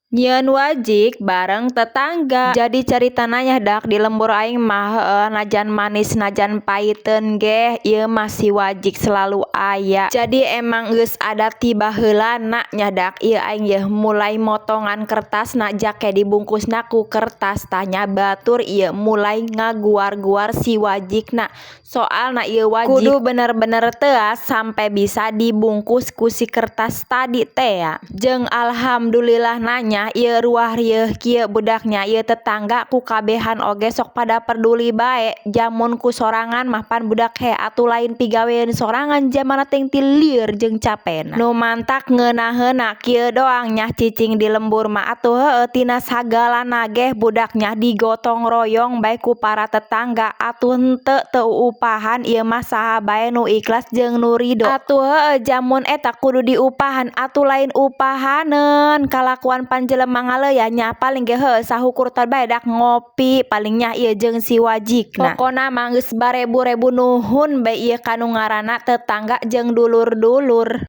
Nyieun wajik bareng tetangga. Jadi cerita nanya dak di lembur aing mah najan manis najan paiteun ge ieu masih wajik selalu aya. Jadi emang geus ada ti baheulana nya dak ieu aing yeuh mulai motongan kertas na jake dibungkusna ku kertas tah nya batur ieu mulai ngaguar-guar si wajikna. Soalna ieu wajik kudu bener-bener teas sampai bisa dibungkus ku si kertas tadi teh ya. Jeung alhamdulillah nanya ieu ruah rieuh kieu budaknya ieu tetangga ku kabehan oge sok pada peduli bae. Jamun ku sorangan mah pan budak he atuh lain pigawean sorangan jamana teh ti lieur jeung capena. Nu mantak ngeunaheuna kieu doang nya cicing di lembur mah atuh heueuh tina sagalana ge budaknya digotong royong bae ku para tetangga. Atuh henteu teu upahan ieu mah saha bae nu ikhlas jeung nu ridho. Atuh heueuh jamun eta kudu diupahan atuh lain upahaneun kalakuan panjelema ngaleuya nya paling ge heueuh sahukur tod bae dak ngopi paling nya ieu jeung si wajikna. Pokona mah geus barebu-rebu nuhun bae ieu kanu ngaranna tetangga jeung dulur-dulur.